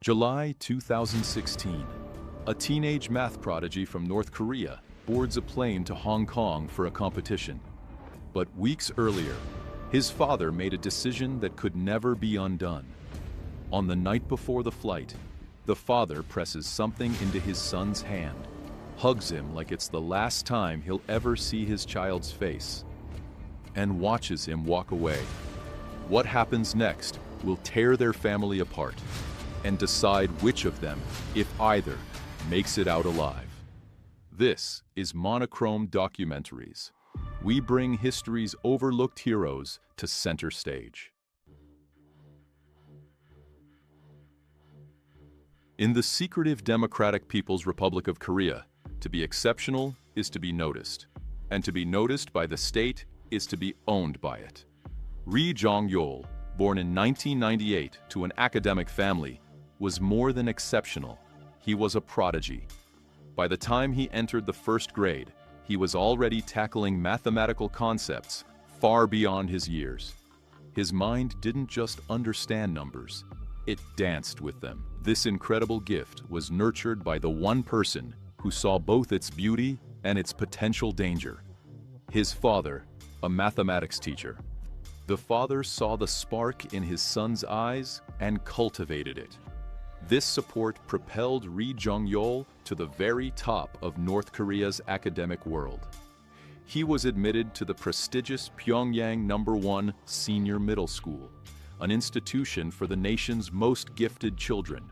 July 2016. A teenage math prodigy from North Korea boards a plane to Hong Kong for a competition. But weeks earlier, his father made a decision that could never be undone. On the night before the flight, the father presses something into his son's hand, hugs him like it's the last time he'll ever see his child's face, and watches him walk away. What happens next will tear their family apart and decide which of them, if either, makes it out alive. This is Monochrome Documentaries. We bring history's overlooked heroes to center stage. In the secretive Democratic People's Republic of Korea, to be exceptional is to be noticed, and to be noticed by the state is to be owned by it. Ri Jong-yol, born in 1998 to an academic family, was more than exceptional. He was a prodigy. By the time he entered the first grade, he was already tackling mathematical concepts far beyond his years. His mind didn't just understand numbers, it danced with them. This incredible gift was nurtured by the one person who saw both its beauty and its potential danger. His father, a mathematics teacher. The father saw the spark in his son's eyes and cultivated it. This support propelled Ri Jong-yol to the very top of North Korea's academic world. He was admitted to the prestigious Pyongyang No. 1 Senior Middle School, an institution for the nation's most gifted children.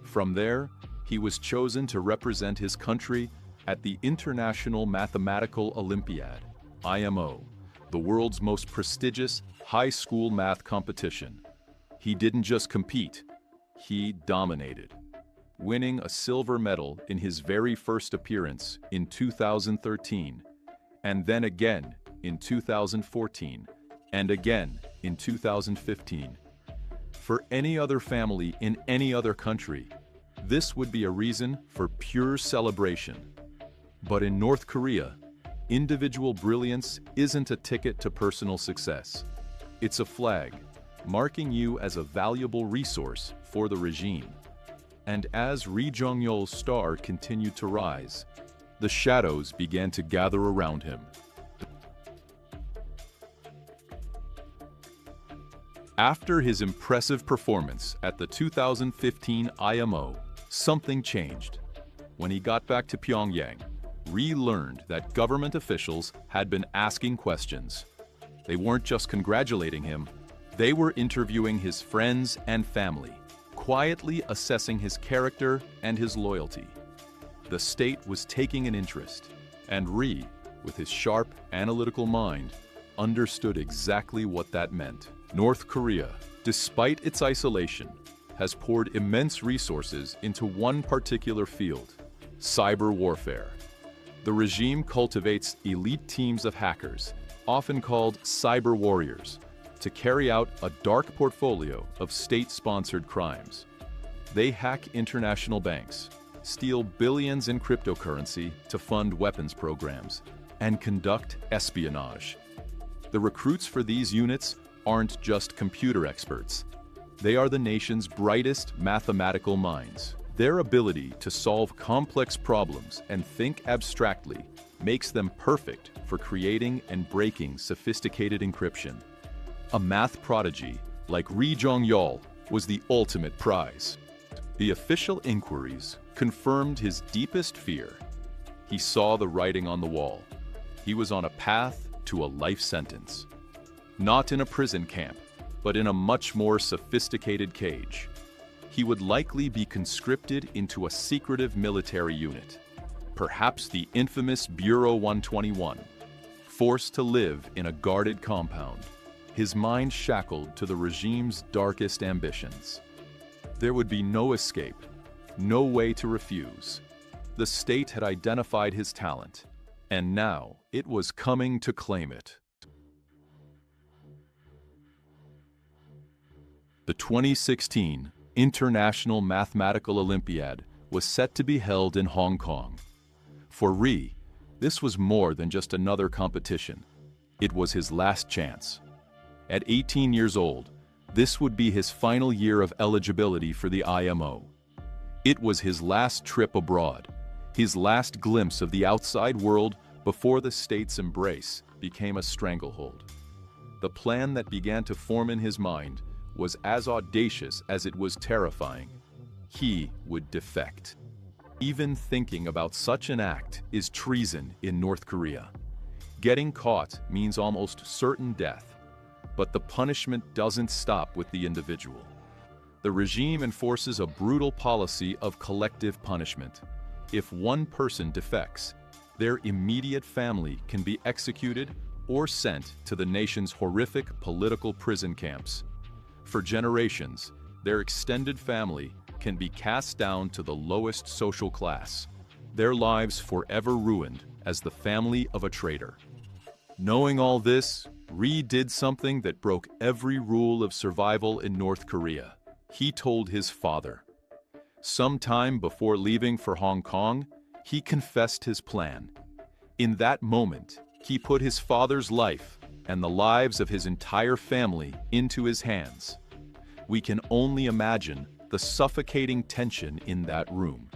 From there, he was chosen to represent his country at the International Mathematical Olympiad, IMO, the world's most prestigious high school math competition. He didn't just compete, he dominated, winning a silver medal in his very first appearance in 2013, and then again in 2014, and again in 2015. For any other family in any other country, this would be a reason for pure celebration. But in North Korea, individual brilliance isn't a ticket to personal success. It's a flag, marking you as a valuable resource for the regime. And as Ri Jong-yol's star continued to rise, the shadows began to gather around him. After his impressive performance at the 2015 IMO, something changed. When he got back to Pyongyang, Ri learned that government officials had been asking questions. They weren't just congratulating him, they were interviewing his friends and family, quietly assessing his character and his loyalty. The state was taking an interest, and Ri, with his sharp, analytical mind, understood exactly what that meant. North Korea, despite its isolation, has poured immense resources into one particular field: cyber warfare. The regime cultivates elite teams of hackers, often called cyber warriors, to carry out a dark portfolio of state-sponsored crimes. They hack international banks, steal billions in cryptocurrency to fund weapons programs, and conduct espionage. The recruits for these units aren't just computer experts. They are the nation's brightest mathematical minds. Their ability to solve complex problems and think abstractly makes them perfect for creating and breaking sophisticated encryption. A math prodigy like Ri Jong-yol was the ultimate prize. The official inquiries confirmed his deepest fear. He saw the writing on the wall. He was on a path to a life sentence. Not in a prison camp, but in a much more sophisticated cage. He would likely be conscripted into a secretive military unit, perhaps the infamous Bureau 121, forced to live in a guarded compound, his mind shackled to the regime's darkest ambitions. There would be no escape, no way to refuse. The state had identified his talent, and now it was coming to claim it. The 2016 International Mathematical Olympiad was set to be held in Hong Kong. For Ri, this was more than just another competition. It was his last chance. At 18 years old, This would be his final year of eligibility for the IMO. It was his last trip abroad, his last glimpse of the outside world before the state's embrace became a stranglehold. The plan that began to form in his mind was as audacious as it was terrifying. He would defect. Even thinking about such an act is treason in North Korea. Getting caught means almost certain death, but the punishment doesn't stop with the individual. The regime enforces a brutal policy of collective punishment. If one person defects, their immediate family can be executed or sent to the nation's horrific political prison camps. For generations, their extended family can be cast down to the lowest social class, their lives forever ruined as the family of a traitor. Knowing all this, Ri did something that broke every rule of survival in North Korea. He told his father. Sometime before leaving for Hong Kong, he confessed his plan. In that moment, he put his father's life and the lives of his entire family into his hands. We can only imagine the suffocating tension in that room.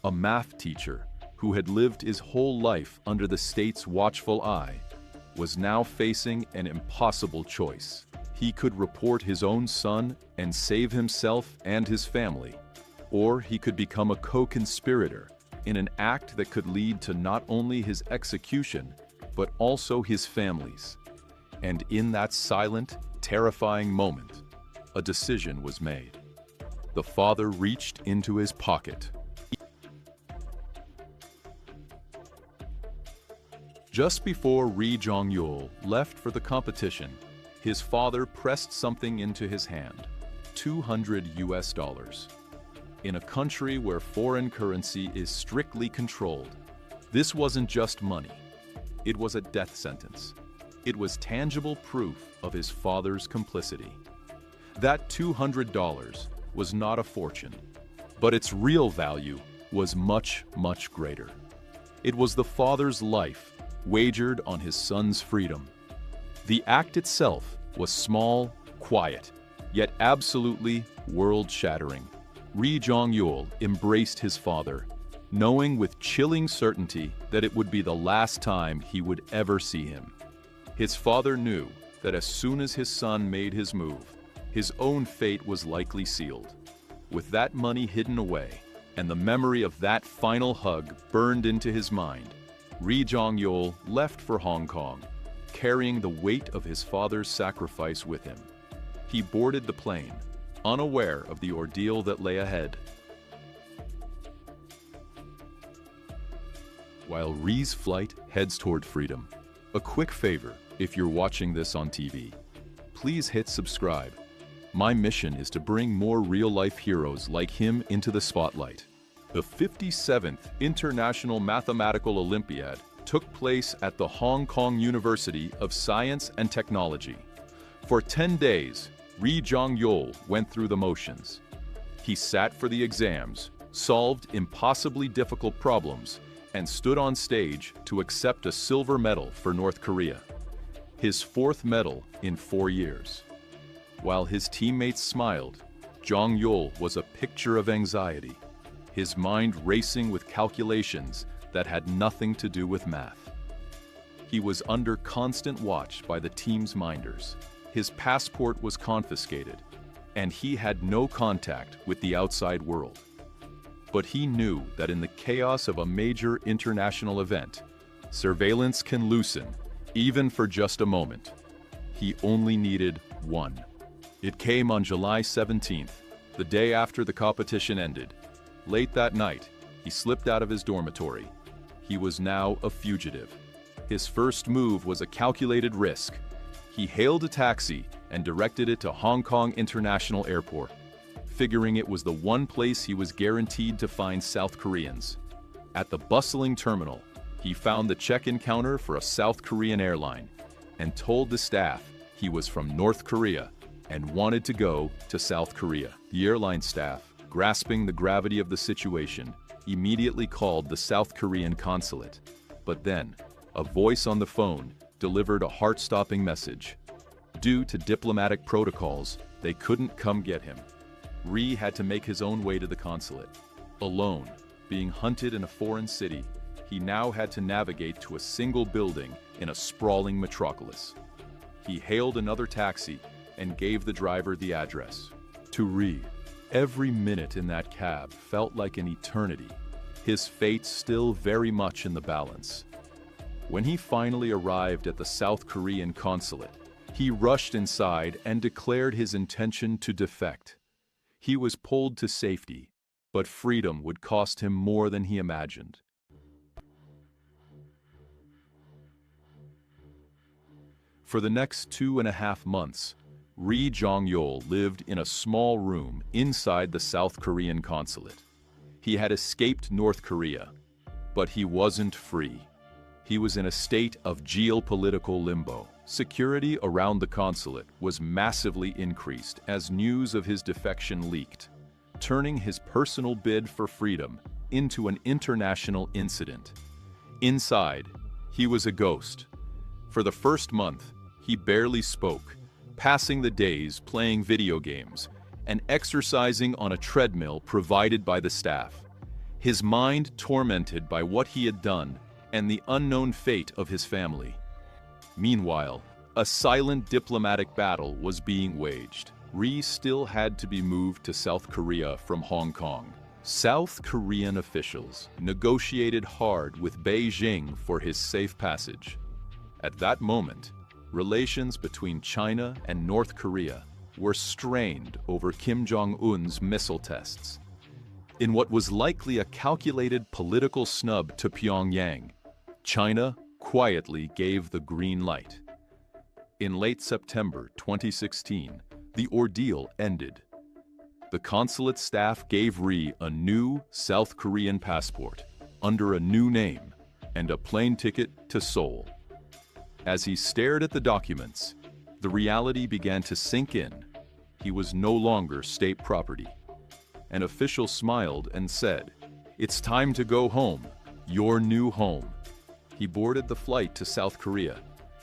A math teacher who had lived his whole life under the state's watchful eye was now facing an impossible choice. He could report his own son and save himself and his family, or he could become a co-conspirator in an act that could lead to not only his execution, but also his family's. And in that silent, terrifying moment, a decision was made. The father reached into his pocket. Just before Ri Jong-yol left for the competition, his father pressed something into his hand, $200. In a country where foreign currency is strictly controlled, this wasn't just money. It was a death sentence. It was tangible proof of his father's complicity. That $200 was not a fortune, but its real value was much, much greater. It was the father's life wagered on his son's freedom. The act itself was small, quiet, yet absolutely world-shattering. Ri Jong-yol embraced his father, knowing with chilling certainty that it would be the last time he would ever see him. His father knew that as soon as his son made his move, his own fate was likely sealed. With that money hidden away, and the memory of that final hug burned into his mind, Ri Jong-yol left for Hong Kong, carrying the weight of his father's sacrifice with him. He boarded the plane, unaware of the ordeal that lay ahead. While Ri's flight heads toward freedom, a quick favor if you're watching this on TV. Please hit subscribe. My mission is to bring more real-life heroes like him into the spotlight. The 57th International Mathematical Olympiad took place at the Hong Kong University of Science and Technology. For 10 days, Ri Jong-yol went through the motions. He sat for the exams, solved impossibly difficult problems, and stood on stage to accept a silver medal for North Korea. His fourth medal in 4 years. While his teammates smiled, Jong-yol was a picture of anxiety, his mind racing with calculations that had nothing to do with math. He was under constant watch by the team's minders. His passport was confiscated, and he had no contact with the outside world. But he knew that in the chaos of a major international event, surveillance can loosen, even for just a moment. He only needed one. It came on July 17th, the day after the competition ended. Late that night, he slipped out of his dormitory. He was now a fugitive. His first move was a calculated risk. He hailed a taxi and directed it to Hong Kong International Airport, figuring it was the one place he was guaranteed to find South Koreans. At the bustling terminal, he found the check-in counter for a South Korean airline and told the staff he was from North Korea and wanted to go to South Korea. The airline staff, grasping the gravity of the situation, immediately called the South Korean consulate. But then, a voice on the phone delivered a heart-stopping message. Due to diplomatic protocols, They couldn't come get him. Ri had to make his own way to the consulate. Alone, being hunted in a foreign city, he now had to navigate to a single building in a sprawling metropolis. He hailed another taxi and gave the driver the address. To Ri, every minute in that cab felt like an eternity, his fate still very much in the balance. When he finally arrived at the South Korean consulate, he rushed inside and declared his intention to defect. He was pulled to safety, but freedom would cost him more than he imagined. For the next 2.5 months, Ri Jong-yol lived in a small room inside the South Korean consulate. He had escaped North Korea, but he wasn't free. He was in a state of geopolitical limbo. Security around the consulate was massively increased as news of his defection leaked, turning his personal bid for freedom into an international incident. Inside, he was a ghost. For the first month, he barely spoke, passing the days playing video games and exercising on a treadmill provided by the staff. His mind tormented by what he had done and the unknown fate of his family. Meanwhile, a silent diplomatic battle was being waged. Ri still had to be moved to South Korea from Hong Kong. South Korean officials negotiated hard with Beijing for his safe passage. At that moment, relations between China and North Korea were strained over Kim Jong-un's missile tests. In what was likely a calculated political snub to Pyongyang, China quietly gave the green light. In late September 2016, the ordeal ended. The consulate staff gave Ri a new South Korean passport under a new name and a plane ticket to Seoul. As he stared at the documents, the reality began to sink in. He was no longer state property. An official smiled and said, "It's time to go home, your new home." He boarded the flight to South Korea,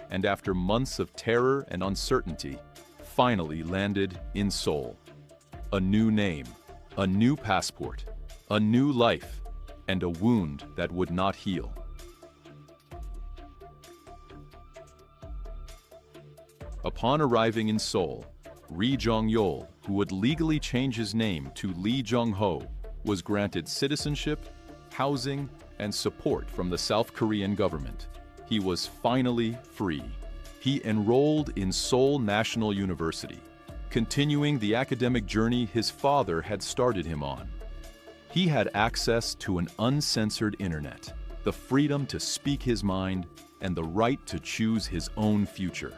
and after months of terror and uncertainty, finally landed in Seoul. A new name, a new passport, a new life, and a wound that would not heal. Upon arriving in Seoul, Ri Jong-yol, who would legally change his name to Lee Jung-ho, was granted citizenship, housing, and support from the South Korean government. He was finally free. He enrolled in Seoul National University, continuing the academic journey his father had started him on. He had access to an uncensored internet, the freedom to speak his mind, and the right to choose his own future.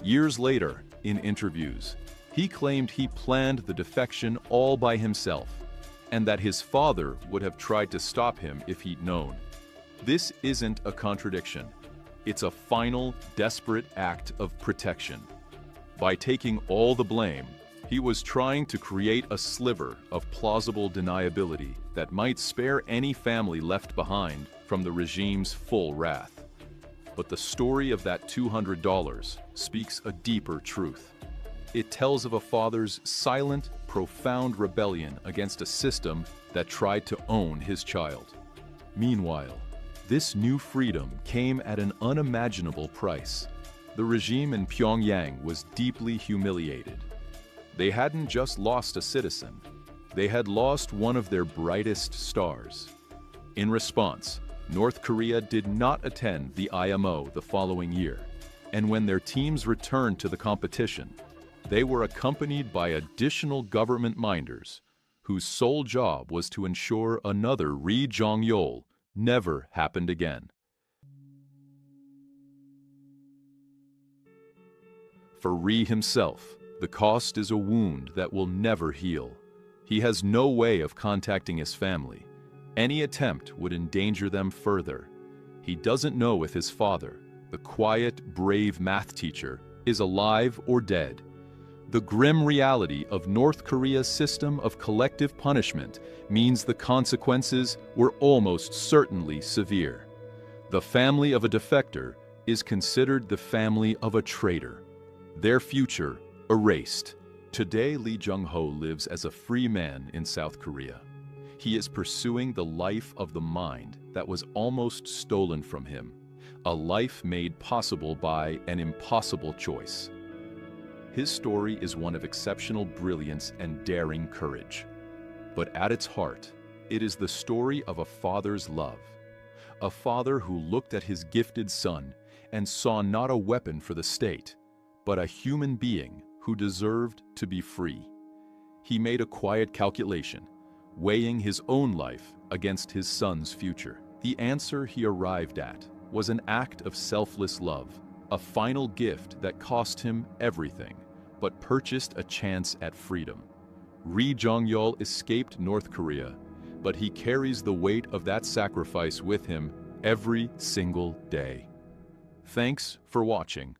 Years later, in interviews, he claimed he planned the defection all by himself, and that his father would have tried to stop him if he'd known. This isn't a contradiction. It's a final, desperate act of protection. By taking all the blame, he was trying to create a sliver of plausible deniability that might spare any family left behind from the regime's full wrath. But the story of that $200 speaks a deeper truth. It tells of a father's silent, profound rebellion against a system that tried to own his child. Meanwhile, this new freedom came at an unimaginable price. The regime in Pyongyang was deeply humiliated. They hadn't just lost a citizen, they had lost one of their brightest stars. In response, North Korea did not attend the IMO the following year, and when their teams returned to the competition, they were accompanied by additional government minders whose sole job was to ensure another Ri Jong-yol never happened again. For Ri himself, the cost is a wound that will never heal. He has no way of contacting his family. Any attempt would endanger them further. He doesn't know if his father, the quiet, brave math teacher, is alive or dead. The grim reality of North Korea's system of collective punishment means the consequences were almost certainly severe. The family of a defector is considered the family of a traitor. Their future erased, Today, Lee Jung-ho lives as a free man in South Korea. He is pursuing the life of the mind that was almost stolen from him, a life made possible by an impossible choice. His story is one of exceptional brilliance and daring courage. But at its heart, it is the story of a father's love. A father who looked at his gifted son and saw not a weapon for the state, but a human being who deserved to be free. He made a quiet calculation, weighing his own life against his son's future. The answer he arrived at was an act of selfless love, a final gift that cost him everything, but purchased a chance at freedom. Ri Jong-yol escaped North Korea, but he carries the weight of that sacrifice with him every single day. Thanks for watching.